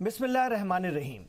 बिस्मिल्लाहिर्रहमानिर्रहीम।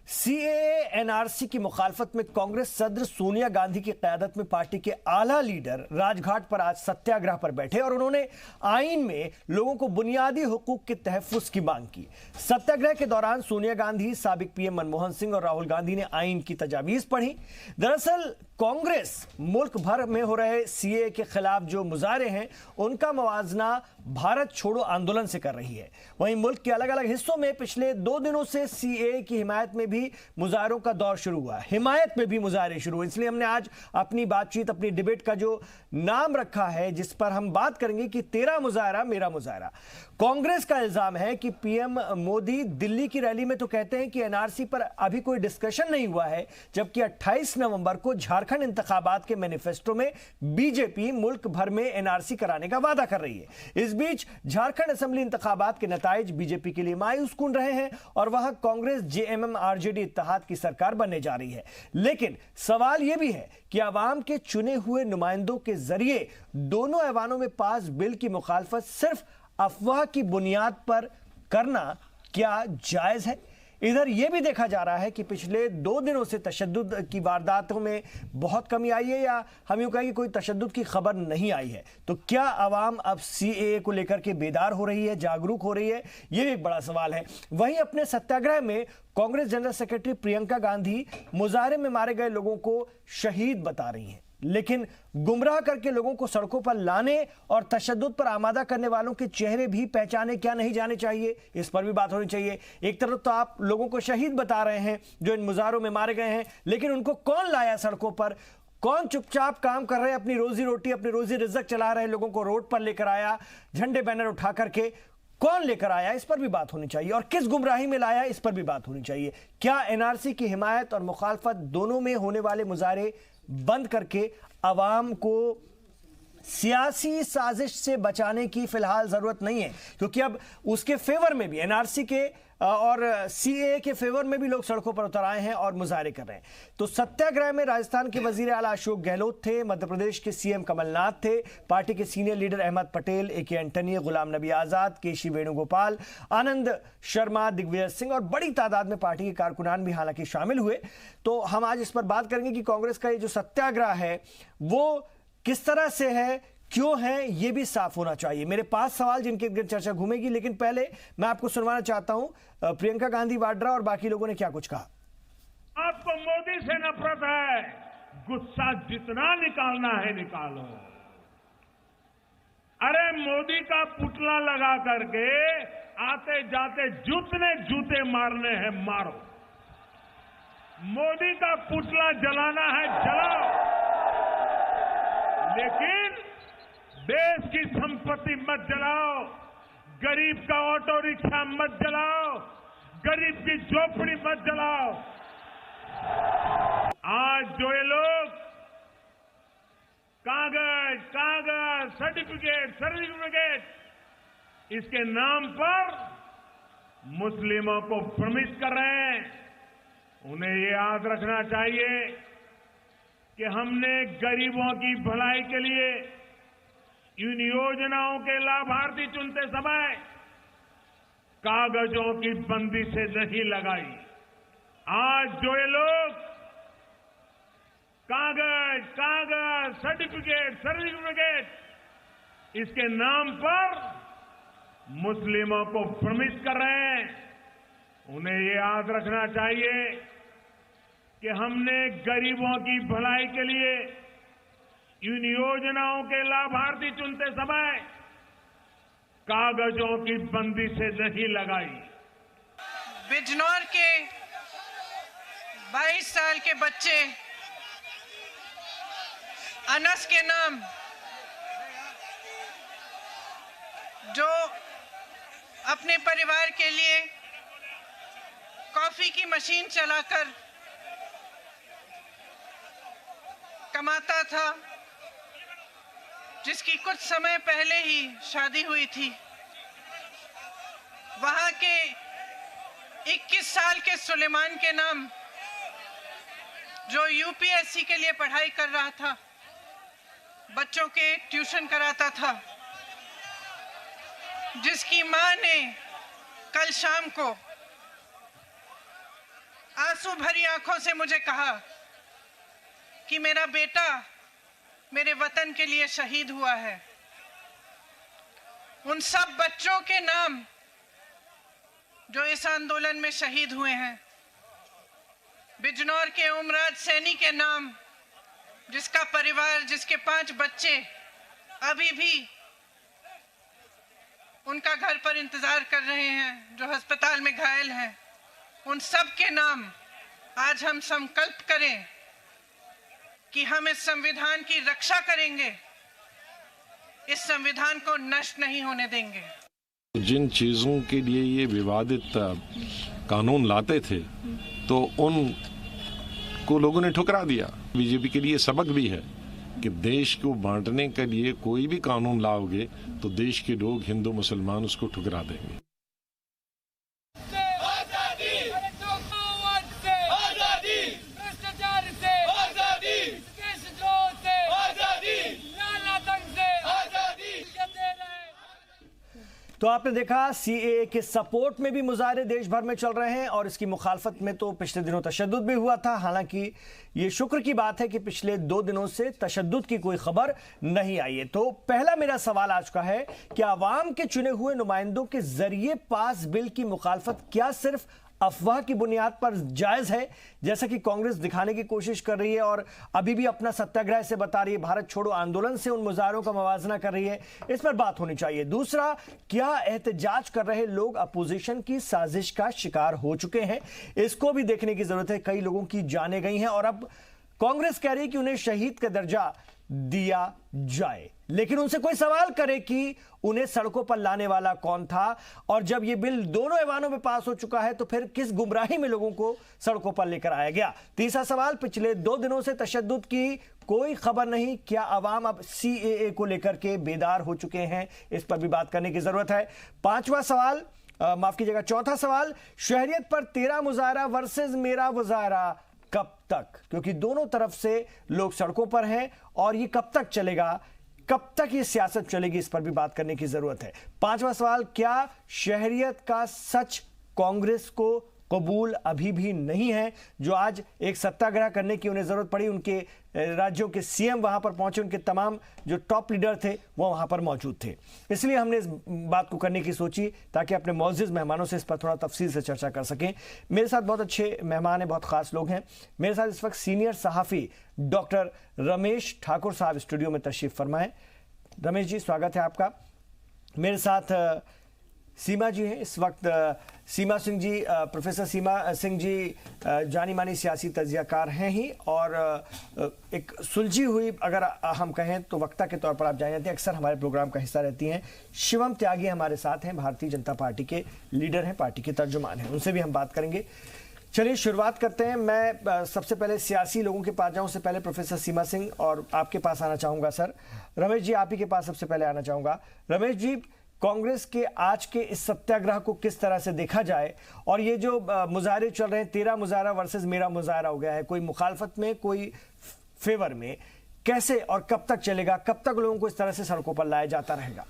CAA NRC की मुखालफत में कांग्रेस सदर सोनिया गांधी की क़यादत में पार्टी के आला लीडर राजघाट पर आज सत्याग्रह पर बैठे और उन्होंने आईन में लोगों को बुनियादी हुकूक के तहफ़्फ़ुज़ की मांग की। सत्याग्रह के दौरान सोनिया गांधी, साबिक पीएम मनमोहन सिंह और राहुल गांधी ने आईन की तजावीज़ पढ़ी। दरअसल कांग्रेस मुल्क भर में हो रहे सीएए के खिलाफ जो मुजाहरे हैं उनका मवाजना भारत छोड़ो आंदोलन से कर रही है। वहीं मुल्क के अलग अलग हिस्सों में पिछले 2 दिनों से सीएए की हिमायत में भी मुजाहरों का दौर शुरू हुआ, हिमायत में भी मुजाहरे शुरू हुए। इसलिए हमने आज अपनी बातचीत, अपनी डिबेट का जो नाम रखा है, जिस पर हम बात करेंगे कि तेरा मुजाहरा मेरा मुजाहरा। कांग्रेस का इल्जाम है कि पीएम मोदी दिल्ली की रैली में तो कहते हैं कि एनआरसी पर अभी कोई डिस्कशन नहीं हुआ है, जबकि 28 नवंबर को झारखंड इंतखाबात के मैनिफेस्टो में बीजेपी मुल्क भर में एनआरसी कराने का वादा कर रही है। इस बीच झारखंड असेंबली इंतखाबात के नताइज बीजेपी के लिए मायूस कुन रहे हैं और वहां कांग्रेस जेएमएम आरजेडी इत्तेहाद की सरकार बनने जा रही है। लेकिन सवाल यह भी है कि आवाम के चुने हुए नुमाइंदों के जरिए दोनों ऐवानों में पास बिल की मुखालफत सिर्फ अफवाह की बुनियाद पर करना क्या जायज है? इधर यह भी देखा जा रहा है कि पिछले 2 दिनों से तशद्दुद की वारदातों में बहुत कमी आई है, या हम यूं कहें कि कोई तशद्दुद की खबर नहीं आई है। तो क्या आवाम अब सीएए को लेकर के बेदार हो रही है, जागरूक हो रही है? यह भी एक बड़ा सवाल है। वहीं अपने सत्याग्रह में कांग्रेस जनरल सेक्रेटरी प्रियंका गांधी मुजाहरे में मारे गए लोगों को शहीद बता रही हैं, लेकिन गुमराह करके लोगों को सड़कों पर लाने और तशद्दुद पर आमादा करने वालों के चेहरे भी पहचाने क्या नहीं जाने चाहिए, इस पर भी बात होनी चाहिए। एक तरफ तो आप लोगों को शहीद बता रहे हैं जो इन मुजाहरों में मारे गए हैं, लेकिन उनको कौन लाया सड़कों पर? कौन चुपचाप काम कर रहे हैं, अपनी रोजी रोटी, अपनी रोजी रिज़्क़ चला रहे लोगों को रोड पर लेकर आया, झंडे बैनर उठा करके कौन लेकर आया, इस पर भी बात होनी चाहिए। और किस गुमराही में लाया, इस पर भी बात होनी चाहिए। क्या एनआरसी की हिमायत और मुखालफत दोनों में होने वाले मुजाहरे बंद करके अवाम को सियासी साजिश से बचाने की फिलहाल जरूरत नहीं है, क्योंकि अब उसके फेवर में भी, एनआरसी के और सीएए के फेवर में भी लोग सड़कों पर उतर आए हैं और मुजाहरे कर रहे हैं। तो सत्याग्रह में राजस्थान के वजीर आला अशोक गहलोत थे, मध्य प्रदेश के सीएम कमलनाथ थे, पार्टी के सीनियर लीडर अहमद पटेल, एके एंटनी, गुलाम नबी आजाद, केसी वेणुगोपाल, आनंद शर्मा, दिग्विजय सिंह और बड़ी तादाद में पार्टी के कारकुनान भी हालांकि शामिल हुए। तो हम आज इस पर बात करेंगे कि कांग्रेस का ये जो सत्याग्रह है वो किस तरह से है, क्यों है, यह भी साफ होना चाहिए। मेरे 5 सवाल जिनके चर्चा घूमेगी, लेकिन पहले मैं आपको सुनवाना चाहता हूं प्रियंका गांधी वाड्रा और बाकी लोगों ने क्या कुछ कहा। आपको मोदी से नफरत है, गुस्सा जितना निकालना है निकालो। अरे मोदी का पुतला लगा करके आते जाते जितने जूते मारने हैं मारो। मोदी का पुतला जलाना है जलाओ, लेकिन देश की संपत्ति मत जलाओ, गरीब का ऑटो रिक्शा मत जलाओ, गरीब की झोपड़ी मत जलाओ। आज जो ये लोग कागज कागज सर्टिफिकेट इसके नाम पर मुस्लिमों को भ्रमित कर रहे हैं, उन्हें ये याद रखना चाहिए कि हमने गरीबों की भलाई के लिए इन योजनाओं के लाभार्थी चुनते समय कागजों की बंदी से नहीं लगाई। आज जो ये लोग कागज कागज सर्टिफिकेट इसके नाम पर मुस्लिमों को भ्रमित कर रहे हैं, उन्हें ये याद रखना चाहिए कि हमने गरीबों की भलाई के लिए इन योजनाओं के लाभार्थी चुनते समय कागजों की बंदी से नहीं लगाई। बिजनौर के 22 साल के बच्चे अनस के नाम, जो अपने परिवार के लिए कॉफी की मशीन चलाकर कमाता था, जिसकी कुछ समय पहले ही शादी हुई थी, वहां के 21 साल के सुलेमान के नाम, जो यूपीएससी के लिए पढ़ाई कर रहा था, बच्चों के ट्यूशन कराता था, जिसकी मां ने कल शाम को आंसू भरी आंखों से मुझे कहा कि मेरा बेटा मेरे वतन के लिए शहीद हुआ है। उन सब बच्चों के नाम जो इस आंदोलन में शहीद हुए हैं, बिजनौर के उमराज सैनी के नाम, जिसका परिवार, जिसके 5 बच्चे अभी भी उनका घर पर इंतजार कर रहे हैं, जो अस्पताल में घायल हैं, उन सब के नाम आज हम संकल्प करें कि हम इस संविधान की रक्षा करेंगे, इस संविधान को नष्ट नहीं होने देंगे। जिन चीज़ों के लिए ये विवादित कानून लाते थे तो उन को लोगों ने ठुकरा दिया। बीजेपी के लिए सबक भी है कि देश को बांटने के लिए कोई भी कानून लाओगे तो देश के लोग, हिंदू मुसलमान, उसको ठुकरा देंगे। तो आपने देखा सीएए के सपोर्ट में भी मुजाहरे देश भर में चल रहे हैं और इसकी मुखालफत में तो पिछले दिनों तशद्दुद भी हुआ था। हालांकि ये शुक्र की बात है कि पिछले 2 दिनों से तशद्दुद की कोई खबर नहीं आई है। तो पहला मेरा सवाल आज का है कि आवाम के चुने हुए नुमाइंदों के जरिए पास बिल की मुखालफत क्या सिर्फ अफवाह की बुनियाद पर जायज है, जैसा कि कांग्रेस दिखाने की कोशिश कर रही है और अभी भी अपना सत्याग्रह से बता रही है, भारत छोड़ो आंदोलन से उन मुजाहरों का मवाजना कर रही है? इस पर बात होनी चाहिए। दूसरा, क्या एहतजाज कर रहे लोग अपोजिशन की साजिश का शिकार हो चुके हैं? इसको भी देखने की जरूरत है। कई लोगों की जानें गई हैं और अब कांग्रेस कह रही है कि उन्हें शहीद का दर्जा दिया जाए, लेकिन उनसे कोई सवाल करे कि उन्हें सड़कों पर लाने वाला कौन था, और जब यह बिल दोनों ऐवानों में पास हो चुका है तो फिर किस गुमराही में लोगों को सड़कों पर लेकर आया गया? तीसरा सवाल, पिछले 2 दिनों से तशद्दुद की कोई खबर नहीं, क्या अवाम अब सीएए को लेकर के बेदार हो चुके हैं? इस पर भी बात करने की जरूरत है। पांचवा सवाल, माफ कीजिएगा, चौथा सवाल, शहरियत पर तेरा मुजाहरा वर्सेस मेरा मुजाहरा कब तक? क्योंकि दोनों तरफ से लोग सड़कों पर हैं और ये कब तक चलेगा, कब तक ये सियासत चलेगी, इस पर भी बात करने की जरूरत है। पांचवा सवाल, क्या शहरियत का सच कांग्रेस को कबूल अभी भी नहीं है? जो आज एक सत्याग्रह करने की उन्हें जरूरत पड़ी, उनके राज्यों के सीएम वहां पर पहुंचे, उनके तमाम जो टॉप लीडर थे वो वहां पर मौजूद थे। इसलिए हमने इस बात को करने की सोची ताकि अपने मौजूद मेहमानों से इस पर थोड़ा तफसील से चर्चा कर सकें। मेरे साथ बहुत अच्छे मेहमान हैं, बहुत खास लोग हैं। मेरे साथ इस वक्त सीनियर सहाफ़ी डॉक्टर रमेश ठाकुर साहब स्टूडियो में तशरीफ फरमाए। रमेश जी, स्वागत है आपका। मेरे साथ सीमा जी हैं इस वक्त। सीमा सिंह जी, प्रोफेसर सीमा सिंह जी जानी मानी सियासी तज्जियाकार हैं ही और एक सुलझी हुई, अगर हम कहें तो वक्ता के तौर पर आप जाने जाते हैं, अक्सर हमारे प्रोग्राम का हिस्सा रहती हैं। शिवम त्यागी हमारे साथ हैं, भारतीय जनता पार्टी के लीडर हैं, पार्टी के तर्जुमान हैं, उनसे भी हम बात करेंगे। चलिए शुरुआत करते हैं। मैं सबसे पहले सियासी लोगों के पास जाऊं, उससे पहले प्रोफेसर सीमा सिंह और आपके पास आना चाहूंगा। सर रमेश जी, आप ही के पास सबसे पहले आना चाहूंगा। रमेश जी, कांग्रेस के आज के इस सत्याग्रह को किस तरह से देखा जाए, और ये जो मुजाहरे चल रहे हैं, तेरा मुजाहरा वर्सेस मेरा मुजाहरा हो गया है, कोई मुखालफत में कोई फेवर में, कैसे और कब तक चलेगा? कब तक लोगों को इस तरह से सड़कों पर लाया जाता रहेगा?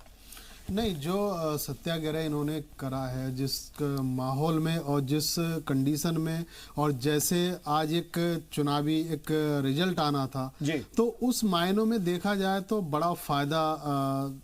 नहीं, जो सत्याग्रह इन्होंने करा है, जिस माहौल में और जिस कंडीशन में, और जैसे आज एक चुनावी एक रिजल्ट आना था, तो उस मायनों में देखा जाए तो बड़ा फायदा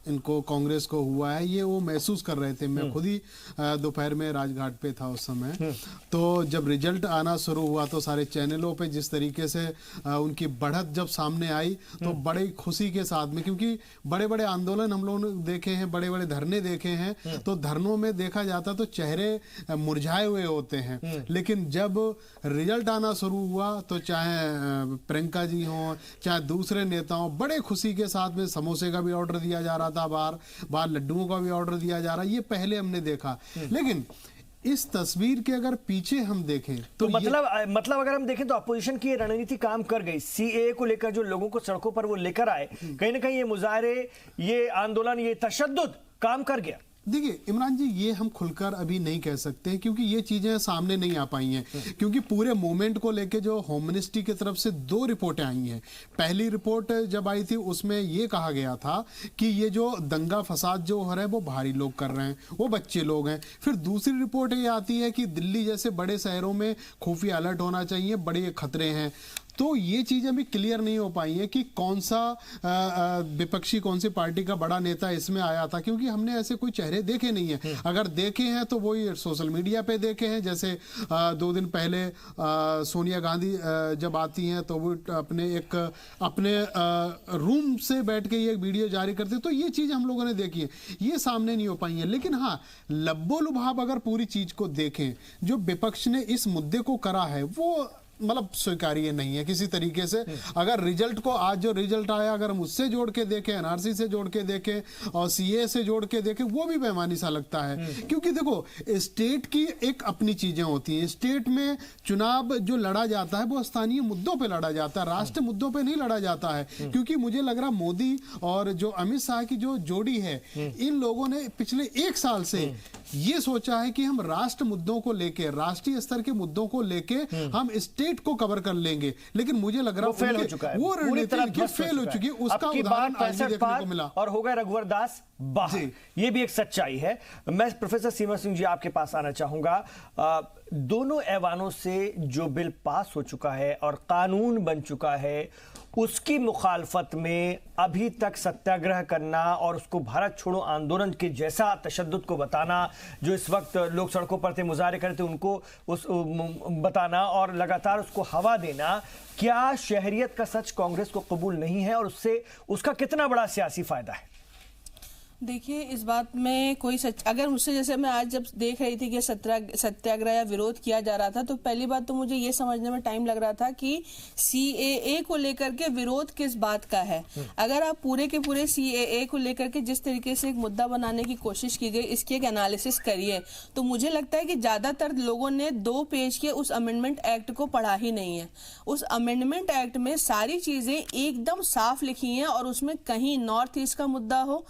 इनको, कांग्रेस को हुआ है। ये वो महसूस कर रहे थे। मैं खुद ही दोपहर में राजघाट पे था उस समय। तो जब रिजल्ट आना शुरू हुआ तो सारे चैनलों पे जिस तरीके से उनकी बढ़त जब सामने आई तो बड़े खुशी के साथ में, क्योंकि बड़े बड़े आंदोलन हम लोगों ने देखे हैं, बड़े बड़े धरने देखे हैं, तो धरनों में देखा जाता तो चेहरे मुरझाए हुए होते हैं, लेकिन जब रिजल्ट आना शुरू हुआ तो चाहे प्रियंका जी हों, चाहे दूसरे नेता हों, बड़े खुशी के साथ में समोसे का भी ऑर्डर दिया जा रहा, बाहर लड्डुओं का भी ऑर्डर दिया जा रहा है। ये पहले हमने देखा, लेकिन इस तस्वीर के अगर पीछे हम देखें तो मतलब अगर हम देखें तो अपोजिशन की रणनीति काम कर गई। सीएए को लेकर जो लोगों को सड़कों पर वो लेकर आए, कहीं ना कहीं ये मुजाहरे, ये आंदोलन, ये तशद्दुद काम कर गया। देखिए इमरान जी, ये हम खुलकर अभी नहीं कह सकते हैं क्योंकि ये चीजें सामने नहीं आ पाई हैं, क्योंकि पूरे मूवमेंट को लेके जो होम मिनिस्ट्री की तरफ से 2 रिपोर्टें आई हैं। पहली रिपोर्ट जब आई थी उसमें ये कहा गया था कि ये जो दंगा फसाद जो हो रहा है वो बाहरी लोग कर रहे हैं, वो बच्चे लोग हैं। फिर दूसरी रिपोर्ट ये आती है कि दिल्ली जैसे बड़े शहरों में खुफिया अलर्ट होना चाहिए, बड़े खतरे हैं। तो ये चीजें भी क्लियर नहीं हो पाई है कि कौन सा विपक्षी, कौन सी पार्टी का बड़ा नेता इसमें आया था, क्योंकि हमने ऐसे कोई चेहरे देखे नहीं है। अगर देखे हैं तो वो ये सोशल मीडिया पे देखे हैं, जैसे 2 दिन पहले सोनिया गांधी जब आती हैं तो वो अपने रूम से बैठ के ये वीडियो जारी करते, तो ये चीज हम लोगों ने देखी है, ये सामने नहीं हो पाई है। लेकिन हाँ, लब्बो लुभाव अगर पूरी चीज को देखें, जो विपक्ष ने इस मुद्दे को करा है वो मतलब स्वीकार्य नहीं है किसी तरीके से। अगर रिजल्ट को, आज जो रिजल्ट आया, अगर हम उससे जोड़ के देखें, एनआरसी से जोड़ के देखें और सीए से जोड़ के देखें, वो भी बेईमानी सा लगता है। क्योंकि देखो, स्टेट की एक अपनी चीजें होती हैं। स्टेट में चुनाव जो लड़ा जाता है वो स्थानीय मुद्दों पे लड़ा जाता है, राष्ट्र मुद्दों पे नहीं लड़ा जाता है। क्योंकि मुझे लग रहा मोदी और जो अमित शाह की जो जोड़ी है, इन लोगों ने पिछले 1 साल से ये सोचा है कि हम राष्ट्र मुद्दों को लेके, राष्ट्रीय स्तर के मुद्दों को लेके हम स्टेट को कवर कर लेंगे। लेकिन मुझे लग रहा है फेल हो चुका है, वो रणनीति फेल हो चुकी है। उसका उदाहरण आज भी देखने को मिला और हो गए रघुवर दास बाहर। ये भी एक सच्चाई है। मैं प्रोफेसर सीमा सिंह जी आपके पास आना चाहूंगा। दोनों ऐवानों से जो बिल पास हो चुका है और कानून बन चुका है, उसकी मुखालफत में अभी तक सत्याग्रह करना और उसको भारत छोड़ो आंदोलन के जैसा तशद्दुद को बताना, जो इस वक्त लोग सड़कों पर थे, मुजाहरे करते, उनको उस बताना और लगातार उसको हवा देना, क्या शहरियत का सच कांग्रेस को कबूल नहीं है और उससे उसका कितना बड़ा सियासी फायदा है? देखिए, इस बात में कोई अगर मुझसे, जैसे मैं आज जब देख रही थी कि सत्याग्रह या विरोध किया जा रहा था, तो पहली बात तो मुझे ये समझने में टाइम लग रहा था कि सीएए को लेकर के विरोध किस बात का है। अगर आप पूरे के पूरे सीएए को लेकर के जिस तरीके से एक मुद्दा बनाने की कोशिश की गई, इसकी एक एनालिसिस करिए, तो मुझे लगता है कि ज्यादातर लोगों ने 2 पेज के उस अमेंडमेंट एक्ट को पढ़ा ही नहीं है। उस अमेंडमेंट एक्ट में सारी चीजें एकदम साफ लिखी हैं और उसमें कहीं नॉर्थ ईस्ट का मुद्दा हो,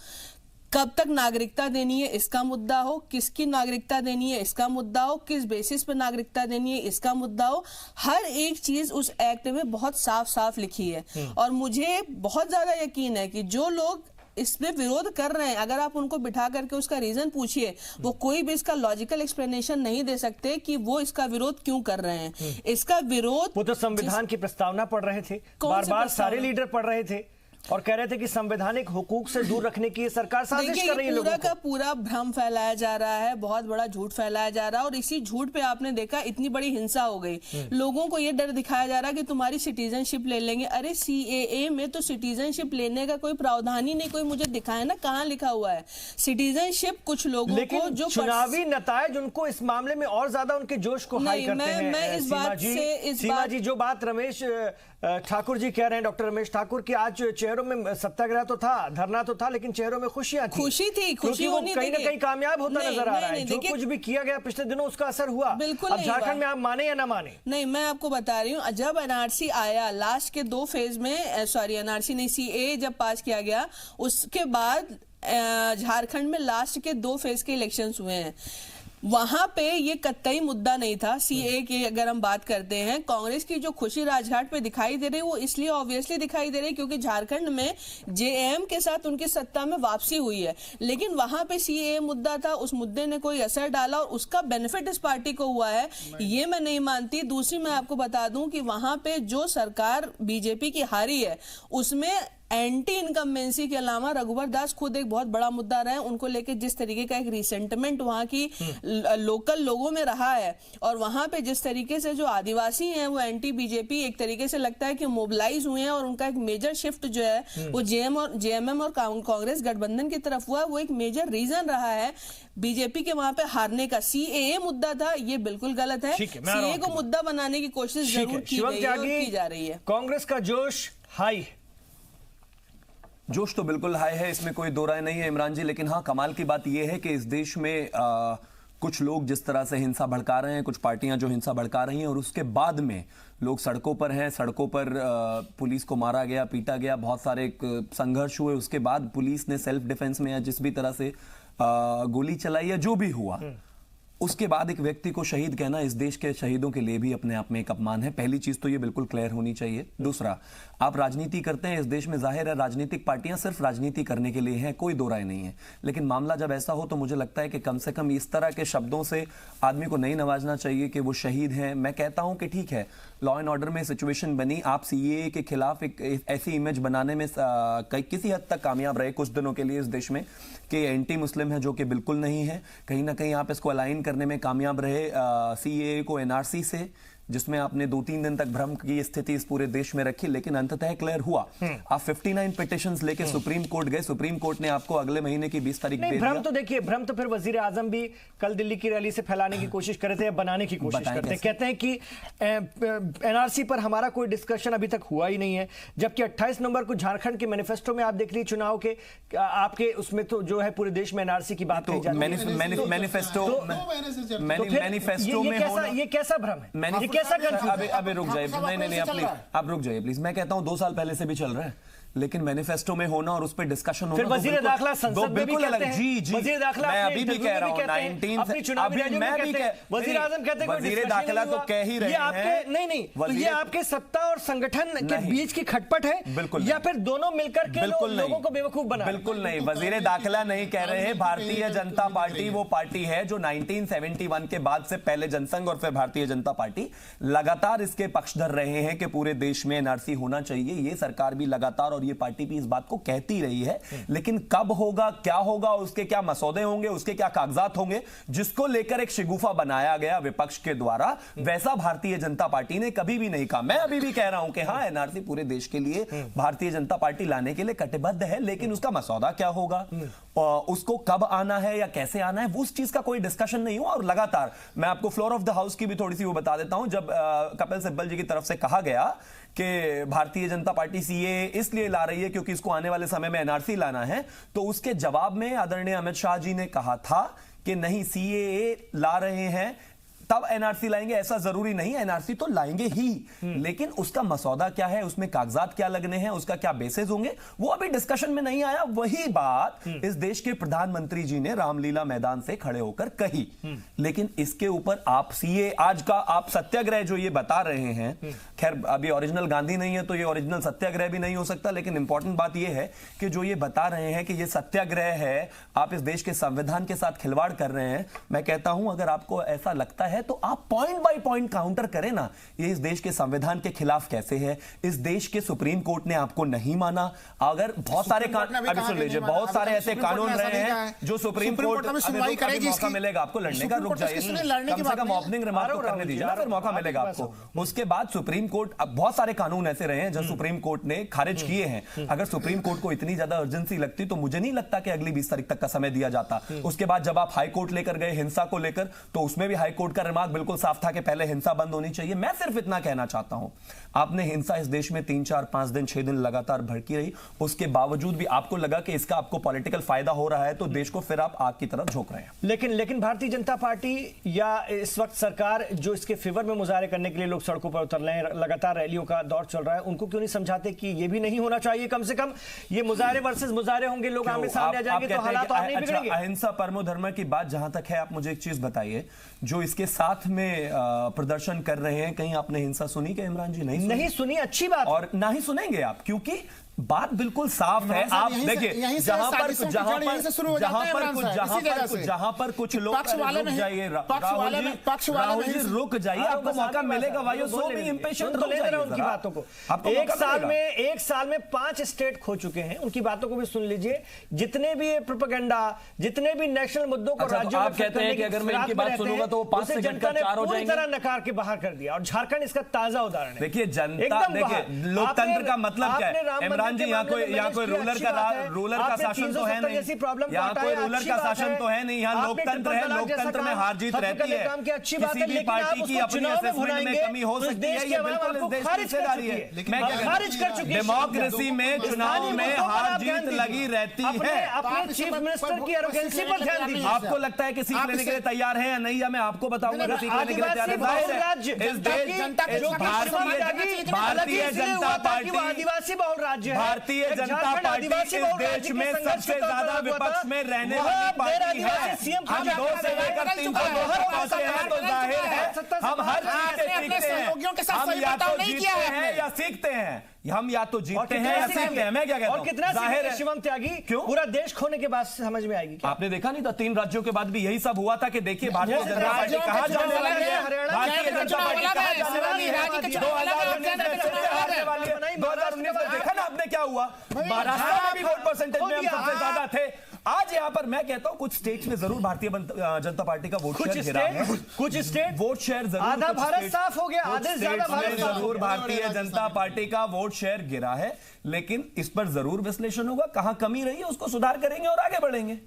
कब तक नागरिकता देनी है इसका मुद्दा हो, किसकी नागरिकता देनी है इसका मुद्दा हो, किस बेसिस पर नागरिकता देनी है इसका मुद्दा हो, हर एक चीज उस एक्ट में बहुत साफ साफ लिखी है। और मुझे बहुत ज्यादा यकीन है कि जो लोग इसमें विरोध कर रहे हैं, अगर आप उनको बिठा करके उसका रीजन पूछिए, वो कोई भी इसका लॉजिकल एक्सप्लेनेशन नहीं दे सकते कि वो इसका विरोध क्यों कर रहे हैं। इसका विरोध, वो तो संविधान की प्रस्तावना पढ़ रहे थे, बार बार सारे लीडर पढ़ रहे थे और कह रहे थे कि संवैधानिक हुकूक से दूर रखने की सरकार साजिश कर रही है। पूरा का पूरा भ्रम फैलाया जा रहा है, बहुत बड़ा झूठ फैलाया जा रहा है और इसी झूठ पे आपने देखा इतनी बड़ी हिंसा हो गई। लोगों को ये डर दिखाया जा रहा है कि तुम्हारी सिटीजनशिप ले लेंगे। अरे सीएए में तो सिटीजनशिप लेने का कोई प्रावधान ही नहीं, कोई मुझे दिखाए ना कहाँ लिखा हुआ है सिटीजनशिप कुछ लोगों को। जो चुनावी नतायज उनको इस मामले में और ज्यादा उनके जोश को हाई करते हैं। मैं इस बात से सीमा जी, जो बात रमेश ठाकुर जी कह रहे हैं, डॉक्टर रमेश ठाकुर, की आज चेहरों में सत्याग्रह तो था, धरना तो था, लेकिन चेहरों में खुशियां थी, खुशी थी, खुशी होनी कहीं ना कहीं कामयाब होता नजर आ रहा है। जो कुछ भी किया गया पिछले दिनों उसका असर हुआ। बिल्कुल। अब झारखंड में आप माने या ना माने, नहीं, मैं आपको बता रही हूँ, जब एनआरसी आया लास्ट के 2 फेज में, सॉरी एनआरसी नहीं, सीए जब पास किया गया, उसके बाद झारखंड में लास्ट के 2 फेज के इलेक्शंस हुए हैं। वहां पे ये कतई मुद्दा नहीं था सीए की। अगर हम बात करते हैं, कांग्रेस की जो खुशी राजघाट पे दिखाई दे रही है वो इसलिए ऑब्वियसली दिखाई दे रही है क्योंकि झारखंड में जेएम के साथ उनकी सत्ता में वापसी हुई है। लेकिन वहां पे सीए मुद्दा था, उस मुद्दे ने कोई असर डाला और उसका बेनिफिट इस पार्टी को हुआ है, ये मैं नहीं मानती। दूसरी, मैं आपको बता दूं कि वहां पे जो सरकार बीजेपी की हारी है उसमें एंटी इनकम्बेंसी के अलावा रघुवर दास खुद एक बहुत बड़ा मुद्दा रहे। उनको लेके जिस तरीके का एक रिसेंटमेंट वहां की लोकल लोगों में रहा है और वहां पे जिस तरीके से जो आदिवासी हैं वो एंटी बीजेपी एक तरीके से लगता है कि मोबिलाइज हुए हैं और उनका एक मेजर शिफ्ट जो है वो जेएमएम और कांग्रेस गठबंधन की तरफ हुआ है, वो एक मेजर रीजन रहा है बीजेपी के वहां पे हारने का। सीएए मुद्दा था, ये बिल्कुल गलत है। सीएए को मुद्दा बनाने की कोशिश जरूर की गई है और की जा रही है। कांग्रेस का जोश हाई, जोश तो बिल्कुल हाई है, इसमें कोई दो राय नहीं है इमरान जी। लेकिन हाँ, कमाल की बात यह है कि इस देश में कुछ लोग जिस तरह से हिंसा भड़का रहे हैं, कुछ पार्टियां जो हिंसा भड़का रही हैं, और उसके बाद में लोग सड़कों पर हैं, सड़कों पर पुलिस को मारा गया, पीटा गया, बहुत सारे संघर्ष हुए, उसके बाद पुलिस ने सेल्फ डिफेंस में या जिस भी तरह से गोली चलाई या जो भी हुआ, उसके बाद एक व्यक्ति को शहीद कहना इस देश के शहीदों के लिए भी अपने आप में एक अपमान है। पहली चीज तो ये बिल्कुल क्लियर होनी चाहिए। दूसरा, आप राजनीति करते हैं इस देश में, जाहिर है राजनीतिक पार्टियां सिर्फ राजनीति करने के लिए हैं, कोई दो राय नहीं है, लेकिन मामला जब ऐसा हो तो मुझे लगता है कि कम से कम इस तरह के शब्दों से आदमी को नहीं नवाजना चाहिए कि वो शहीद हैं। मैं कहता हूं कि ठीक है, लॉ एंड ऑर्डर में सिचुएशन बनी, आप सीएए के खिलाफ एक ऐसी इमेज बनाने में किसी हद तक कामयाब रहे कुछ दिनों के लिए इस देश में कि एंटी मुस्लिम है, जो कि बिल्कुल नहीं है। कहीं ना कहीं आप इसको अलाइन करने में कामयाब रहे सीएए को एनआरसी से, जिसमें आपने 2-3 दिन तक भ्रम की स्थिति इस पूरे देश में रखी, लेकिन अंततः क्लियर हुआ। आप 59 पिटीशंस लेके सुप्रीम कोर्ट गए, सुप्रीम कोर्ट ने आपको अगले महीने की 20 तारीख दे दिया। भ्रम तो देखिए, भ्रम तो फिर वजीर आजम भी कल दिल्ली की रैली से फैलाने की कोशिश कर रहे थे या बनाने की कोशिश करते हैं। कहते हैं कि एनआरसी पर हमारा कोई डिस्कशन अभी तक हुआ ही नहीं है, जबकि 28 नवंबर को झारखंड के मैनिफेस्टो में आप देख लीजिए चुनाव के आपके उसमें तो जो है पूरे देश में एनआरसी की बात कही जाती है। मैनिफेस्टो में ये कैसा भ्रम है, ये कैसा कंफ्यूजन? अबे रुक जाइए, नहीं आप रुक जाइए प्लीज। मैं कहता हूं 2 साल पहले से भी चल रहा है, लेकिन मैनिफेस्टो में होना और उस पर डिस्कशन होना, फिर वजीर दाखिला संसद में भी कहते हैं। जी वजीर दाखिला मैं अभी भी कह रहा हूं 19 अभी मैं भी वजीर आजम कहते हैं वजीर दाखिला तो कह ही रहे हैं। नहीं तो ये आपके सत्ता और संगठन के बीच की खटपट है, बिल्कुल, या फिर दोनों मिलकर के लोगों को बेवकूफ बना? बिल्कुल नहीं, वजीर दाखिला नहीं कह रहे हैं। भारतीय जनता पार्टी वो पार्टी है जो 1971 के बाद से पहले जनसंघ और फिर भारतीय जनता पार्टी लगातार इसके पक्षधर रहे हैं कि पूरे देश में एनआरसी होना चाहिए। ये सरकार भी लगातार और ये पार्टी भी इस बात को कहती रही है, लेकिन कब होगा, क्या होगा, उसके क्या मसौदे होंगे, उसके क्या कागजात होंगे, जिसको लेकर एक शिगुफा बनाया गया विपक्ष के द्वारा, वैसा भारतीय जनता पार्टी ने कभी भी नहीं कहा। मैं अभी भी कह रहा हूं कि हां, एनआरसी पूरे देश के लिए भारतीय जनता पार्टी लाने के लिए कटिबद्ध है, लेकिन उसका मसौदा क्या होगा, उसको कब आना है या कैसे आना है, उस चीज का कोई डिस्कशन नहीं हुआ। और लगातार मैं आपको फ्लोर ऑफ द हाउस की भी थोड़ी सी वो बता देता हूं। जब कपिल सिब्बल जी की तरफ से कहा गया कि भारतीय जनता पार्टी सीए इसलिए ला रही है क्योंकि इसको आने वाले समय में एनआरसी लाना है, तो उसके जवाब में आदरणीय अमित शाह जी ने कहा था कि नहीं, सीएए ला रहे हैं तब एनआरसी लाएंगे, ऐसा जरूरी नहीं है, एनआरसी तो लाएंगे ही, लेकिन उसका मसौदा क्या है, उसमें कागजात क्या लगने हैं, उसका क्या बेसिस होंगे, वो अभी डिस्कशन में नहीं आया। वही बात इस देश के प्रधानमंत्री जी ने रामलीला मैदान से खड़े होकर कही, लेकिन इसके ऊपर आप सीए आज का आप सत्याग्रह जो ये बता रहे हैं, खैर अभी ओरिजिनल गांधी नहीं है तो ये ओरिजिनल सत्याग्रह भी नहीं हो सकता, लेकिन इंपॉर्टेंट बात ये है कि जो ये बता रहे हैं कि ये सत्याग्रह है, आप इस देश के संविधान के साथ खिलवाड़ कर रहे हैं। मैं कहता हूं अगर आपको ऐसा लगता है तो आप पॉइंट बाय पॉइंट काउंटर करें ना, ये इस देश के संविधान के खिलाफ कैसे है, इस देश के सुप्रीम कोर्ट ने आपको नहीं माना। अगर बहुत सारे अभी सुन लीजिए, बहुत सारे ऐसे कानून रहे हैं जो सुप्रीम कोर्ट मौका मिलेगा आपको लड़ने का, रुक जाइए, कम से कम ओपनिंग रिमार्क तो करने दीजिए ना, फिर मौका मिलेगा आपको। उसके बाद सुप्रीम कोर्ट, अब बहुत सारे कानून ऐसे रहे हैं जो सुप्रीम कोर्ट ने खारिज किए हैं। अगर सुप्रीम कोर्ट को इतनी ज्यादा अर्जेंसी लगती तो मुझे नहीं लगता कि अगली 20 तारीख तक का समय दिया जाता। उसके बाद जब आप हाई कोर्ट लेकर गए हिंसा को लेकर, तो उसमें भी हाई कोर्ट का रिमार्क बिल्कुल साफ था कि पहले हिंसा बंद होनी चाहिए। मैं सिर्फ इतना कहना चाहता हूं, आपने हिंसा इस देश में 3, 4, 5 दिन 6 दिन लगातार भड़की रही, उसके बावजूद भी आपको लगा कि इसका आपको पॉलिटिकल फायदा हो रहा है, तो देश को फिर आप आग की तरफ झोंक रहे हैं। लेकिन भारतीय जनता पार्टी या इस वक्त सरकार जो इसके फेवर में मुजाहरे करने के लिए लोग सड़कों पर उतर रहे हैं, लगातार रैलियों का दौर चल रहा है, उनको क्यों नहीं समझाते कि ये भी नहीं होना चाहिए? कम से कम ये मुजाहरे वर्सेस मुजाहरे होंगे, लोग आमने सामने आ जाएंगे तो हालात और नहीं बिगड़ेंगे। अहिंसा परमो धर्म की बात जहां तक है, आप मुझे एक चीज बताइए, जो इसके साथ में प्रदर्शन कर रहे हैं, कहीं आपने हिंसा सुनी क्या इमरान जी? नहीं सुनी, अच्छी बात, और ना ही सुनेंगे आप, क्योंकि बात बिल्कुल साफ है। आप देखिए, जहां पर कुछ लोग, राहुल जी रुक जाइए, आपको मौका मिलेगा। वायु सो भी इंपेशेंट रुक जाइए उनकी बातों को। एक साल में 5 स्टेट खो चुके हैं, उनकी बातों को भी सुन लीजिए। जितने भी प्रोपेगेंडा, जितने भी नेशनल मुद्दों को राज्यों आप कहते हैं कि अगर मैं इनकी बात सुनूंगा तो 5 से घटकर 4 हो जाएंगे, पूरी तरह नकार के बाहर कर दिया, और झारखंड इसका ताजा उदाहरण है। देखिए जनता, देखिए लोकतंत्र का मतलब क्या है? इमरान जी, यहाँ कोई रूलर का शासन तो है नहीं, यहाँ कोई रूलर का शासन तो है नहीं, यहाँ लोकतंत्र है, लोकतंत्र में हार जीत रहती है, किसी भी पार्टी की अपनी असेसमेंट में कमी हो सकती है, ये बिल्कुल इस देश की हिस्सेदारी है। मैं क्या कहता हूं, डेमोक्रेसी में चुनाव में हार जीत लगी रहती है। अपने चीफ मिनिस्टर की एरोगेंसी पर ध्यान दीजिए। आपको लगता है कि सीख लेने के लिए तैयार है या नहीं, या मैं आपको बताऊंगा सीख लेने के लिए तैयार है। इस देश भारतीय जनता पार्टी आदिवासी बहुल राज्य है, भारतीय जनता पार्टी इस देश में सबसे ज्यादा विपक्ष में रहने वाली पार्टी है। हम 2 से लेकर 3 पहुंचे हैं तो जाहिर है हम हर चीज से सीखते हैं। हम या तो जीतते हैं या सीखते हैं, हम या तो जीतते हैं या सीखते हैं। मैं क्या कहता हूं, और कितना जाहिर है शिवम त्यागी क्यों पूरा देश खोने के बाद समझ में आएगी क्या? आपने देखा नहीं था 3 राज्यों के बाद भी यही सब हुआ था कि देखिए भारतीय जनता पार्टी कहां जाने वाली है, भारतीय जनता पार्टी कहां जाने वाली है। 2019 में देखा ना आपने क्या हुआ, महाराष्ट्र में भी वोट परसेंटेज में हम सबसे ज्यादा थे। आज यहाँ पर मैं कहता हूं कुछ स्टेट्स में जरूर भारतीय जनता पार्टी का वोट शेयर गिरा है, कुछ स्टेट वोट शेयर जरूर, आधा भारत साफ हो गया, आधे से ज्यादा भारत जरूर भारतीय जनता पार्टी का वोट शेयर गिरा है, लेकिन इस पर जरूर विश्लेषण होगा, कहां कमी रही है उसको सुधार करेंगे और आगे बढ़ेंगे।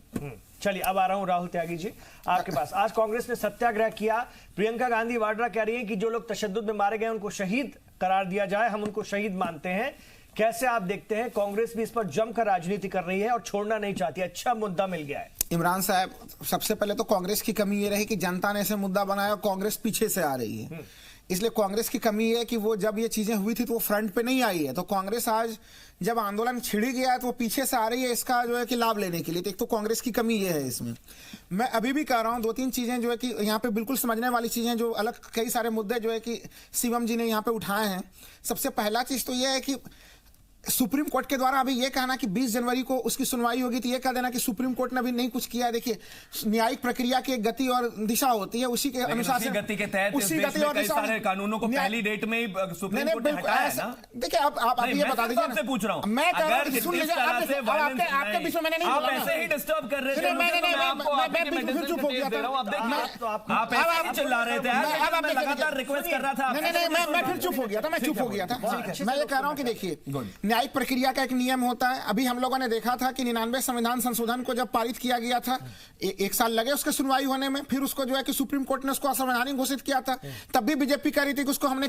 चलिए अब आ रहा हूं राहुल त्यागी जी आपके पास। आज कांग्रेस ने सत्याग्रह किया, प्रियंका गांधी वाड्रा कह रही हैं कि जो लोग तशद्दुद में मारे गए उनको शहीद करार दिया जाए, हम उनको शहीद मानते हैं। कैसे आप देखते हैं, कांग्रेस भी इस पर जमकर राजनीति कर रही है और छोड़ना नहीं चाहती, अच्छा मुद्दा मिल गया है। इमरान साहब, सबसे पहले तो कांग्रेस की कमी ये रही कि जनता ने इसे मुद्दा बनाया और कांग्रेस पीछे से आ रही है, इसलिए कांग्रेस की कमी है कि वो जब ये चीजें हुई थी तो वो फ्रंट पे नहीं आई है। तो कांग्रेस आज जब आंदोलन छिड़ी गया है तो वो पीछे से आ रही है इसका जो है कि लाभ लेने के लिए। तो एक तो कांग्रेस की कमी ये है इसमें। मैं अभी भी कह रहा हूं 2-3 चीजें जो है कि यहाँ पे बिल्कुल समझने वाली चीजें, जो अलग कई सारे मुद्दे जो है कि शिवम जी ने यहाँ पे उठाए हैं। सबसे पहला चीज तो यह है कि सुप्रीम कोर्ट के द्वारा अभी ये कहना कि 20 जनवरी को उसकी सुनवाई होगी, तो ये कह देना कि सुप्रीम कोर्ट ने अभी नहीं कुछ किया है। देखिए, न्यायिक प्रक्रिया की एक गति और दिशा होती है, उसी के अनुसार से गति के तहत उसी गति और सारे कानूनों को पहली डेट में ही सुप्रीम कोर्ट ने हटाया है ना। देखिए, आप ये बता दीजिए, आपसे पूछ रहा हूं, मैं अगर सुन लीजिए, आपके बीच में मैंने नहीं बोला, आप ऐसे ही डिस्टर्ब कर रहे थे, मैं चुप हो गया था, आप ऐसे ही चिल्ला रहे थे, मैं लगातार रिक्वेस्ट कर रहा था। नहीं, मैं फिर चुप हो गया था, मैं चुप हो गया था। मैं ये कह रहा हूं कि देखिए, न्यायिक प्रक्रिया का नियम होता है। अभी हम लोगों ने देखा था कि 99 संविधान संशोधन को जब पारित किया गया था, 1 साल लगे उसके सुनवाई होने में, फिर उसको जो है कि सुप्रीम कोर्ट ने उसको असंवैधानिक घोषित किया था। तब भी बीजेपी कह रही थी कि उसको हमने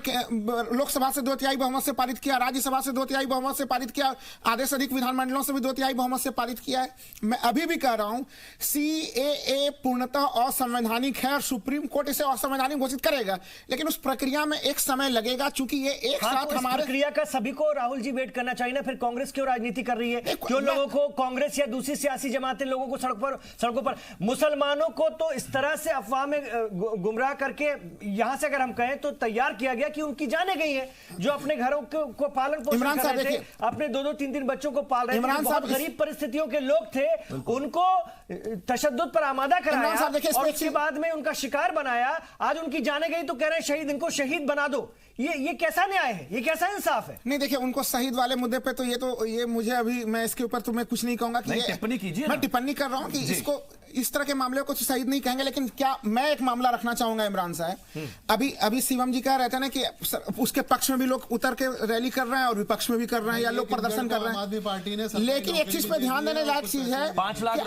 लोकसभा से 2/3 बहुमत से पारित किया, राज्यसभा से 2/3 बहुमत से पारित किया, आधे से अधिक विधानमंडलों से भी 2/3 बहुमत से पारित किया है। मैं अभी भी कह रहा हूं CAA पूर्णतः असंवैधानिक है और सुप्रीम कोर्ट इसे असंवैधानिक घोषित करेगा, लेकिन उस प्रक्रिया में एक समय लगेगा, चूंकि ये एक साथ हमारे प्रक्रिया का सभी को राहुल जी वेट करना चाहिए ना। फिर कांग्रेस क्यों राजनीति कर रही है, क्यों लोगों को, कांग्रेस या दूसरी सियासी जमातें लोगों को सड़कों पर मुसलमानों को तो इस तरह से अफवाह में गुमराह करके यहां से अगर हम कहें तो तैयार किया गया कि उनकी जाने गई है, जो अपने घरों को पालन पोषण कर रहे थे, अपने 2-2, 3-3 बच्चों को पाल रहे थे, बहुत गरीब परिस्थितियों के लोग थे, उनको तशद्दुद पर आमादा कराया और उसके बाद में उनका शिकार बनाया। आज उनकी जाने गई तो कह रहे हैं शहीद, इनको शहीद बना दो। ये कैसा न्याय है, ये कैसा इंसाफ है? नहीं, देखिए, उनको शहीद वाले मुद्दे पे तो ये मुझे अभी, मैं इसके ऊपर तो मैं कुछ नहीं कहूंगा कि टिप्पणी कीजिए। मैं टिप्पणी कर रहा हूं कि इसको, इस तरह के मामले को तो शहीद नहीं कहेंगे, लेकिन क्या मैं एक मामला रखना चाहूंगा इमरान साहब। अभी शिवम जी कह रहे थे ना कि उसके पक्ष में भी लोग उतर के रैली कर रहे हैं और विपक्ष में भी कर रहे हैं, या लोग प्रदर्शन कर रहे हैं पार्टी ने। लेकिन एक चीज पे ध्यान देने लायक चीज है, 5 लाख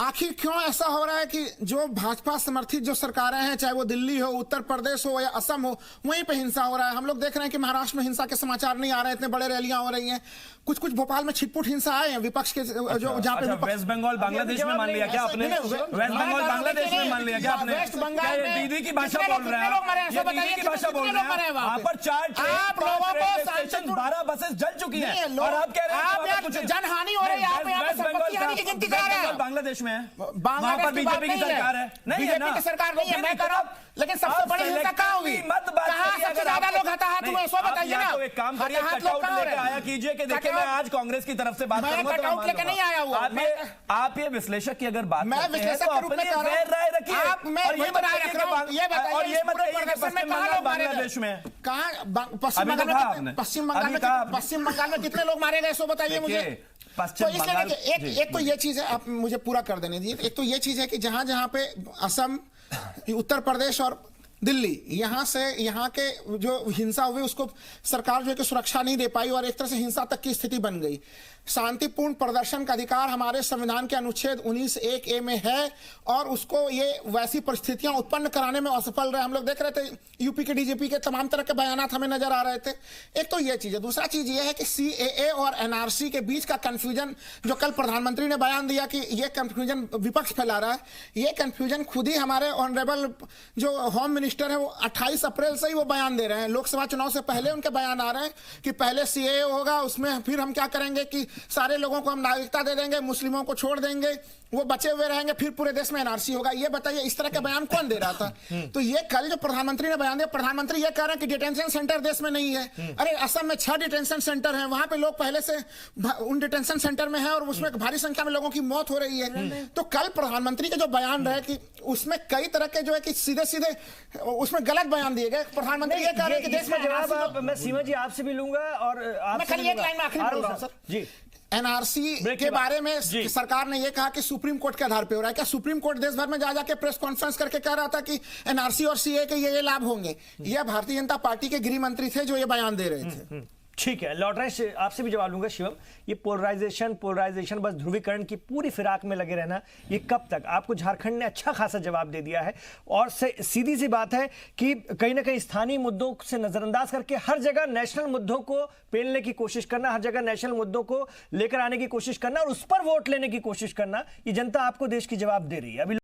आखिर क्यों ऐसा हो रहा है कि जो भाजपा समर्थित जो सरकारें हैं, चाहे वो दिल्ली हो, उत्तर प्रदेश हो या असम हो, वहीं पे हिंसा हो रहा है। हम लोग देख रहे हैं कि महाराष्ट्र में हिंसा के समाचार नहीं आ रहे, इतने बड़े रैलियां हो रही हैं। कुछ भोपाल में छिटपुट हिंसा आए हैं विपक्ष के, जो जहां पे वेस्ट बंगाल बांग्लादेश में मान लिया क्या आपने? वेस्ट बंगाल बांग्लादेश में मान लिया क्या आपने? वेस्ट बंगाल में दीदी की भाषा बोल रहे हैं, ये दीदी की भाषा बोल रहे हैं। वहां पर 4 आप लोगों को स्टेशन 12 बसेस जल चुकी हैं और आप कह रहे हैं कुछ जनहानि हो रही है, आप यहां पे संपत्ति हानि की गिनती कर रहे हैं। बांग्लादेश में है, वहां पर बीजेपी की सरकार है, बीजेपी की सरकार नहीं है, मैं कह रहा हूं, लेकिन सबसे बड़ी हिंसा कहां हुई, कहां सबसे ज्यादा लोग हताहत हुए, सो बताइए ना। तो एक काम करिए, कटआउट लेके आया कीजिए कि देखिए मैं आज कांग्रेस की तरफ से बात करूंगा, कटआउट लेके नहीं आया हुआ। आप ये विश्लेषक की अगर बात मैं विश्लेषक के रूप में कह रहा हूं, राय रखिए। आप मैं और ये बताइए कि पश्चिम बंगाल में कितने लोग मारे गए, सो बताइए मुझे। तो इसलिए एक तो ये चीज है, आप मुझे पूरा कर देने दीजिए। एक तो ये चीज है कि जहां जहां पे असम, उत्तर प्रदेश और दिल्ली, यहाँ से यहाँ के जो हिंसा हुई उसको सरकार जो है कि सुरक्षा नहीं दे पाई और एक तरह से हिंसा तक की स्थिति बन गई। शांतिपूर्ण प्रदर्शन का अधिकार हमारे संविधान के अनुच्छेद 19(1)(a) में है और उसको ये वैसी परिस्थितियां उत्पन्न कराने में असफल रहे। हम लोग देख रहे थे यूपी के डीजीपी के तमाम तरह के बयानात हमें नजर आ रहे थे। एक तो ये चीज है, दूसरा चीज ये है कि CAA और NRC के बीच का कंफ्यूजन जो कल प्रधानमंत्री ने बयान दिया कि ये कंफ्यूजन विपक्ष फैला रहा है, ये कंफ्यूजन खुद ही हमारे ऑनरेबल जो होम मिनिस्टर है वो 28 अप्रैल से ही वो बयान दे रहे हैं। लोकसभा चुनाव से पहले उनके बयान आ रहे हैं कि पहले CAA होगा, उसमें फिर हम क्या करेंगे कि सारे लोगों को हम नागरिकता दे देंगे, मुस्लिमों को छोड़ देंगे, वो बचे हुए रहेंगे, फिर पूरे देश में NRC होगा। ये बताइए इस तरह के बयान कौन दे रहा था? तो ये कल जो प्रधानमंत्री ने बयान दिया, प्रधानमंत्री ये कह रहे हैं कि डिटेंशन सेंटर देश में नहीं है। अरे असम में 6 डिटेंशन सेंटर हैं, वहां पे लोग पहले से उन डिटेंशन सेंटर में है और उसमें भारी संख्या में लोगों की मौत हो रही है। तो कल प्रधानमंत्री के जो बयान रहे कि उसमें कई तरह के जो है कि सीधे सीधे उसमें गलत बयान दिए गए। प्रधानमंत्री ये कह रहे हैं कि देश में जवाब मैं सीमा जी आपसे भी लूंगा और मैं खाली एक लाइन में आखिरी बोल रहा हूं सर जी। NRC के बारे में सरकार ने यह कहा कि सुप्रीम कोर्ट के आधार पर हो रहा है। क्या सुप्रीम कोर्ट देश भर में जा जाके प्रेस कॉन्फ्रेंस करके कह रहा था कि NRC और CAA के ये लाभ होंगे? यह भारतीय जनता पार्टी के गृह मंत्री थे जो ये बयान दे रहे थे। ठीक है, लौट रहे हैं, आपसे भी जवाब लूंगा शिवम। ये पोलराइजेशन बस ध्रुवीकरण की पूरी फिराक में लगे रहना, ये कब तक? आपको झारखंड ने अच्छा खासा जवाब दे दिया है और सीधी सी बात है कि कहीं ना कहीं स्थानीय मुद्दों से नजरअंदाज करके हर जगह नेशनल मुद्दों को पेलने की कोशिश करना, हर जगह नेशनल मुद्दों को लेकर आने की कोशिश करना और उस पर वोट लेने की कोशिश करना, ये जनता आपको देश की जवाब दे रही है। अभी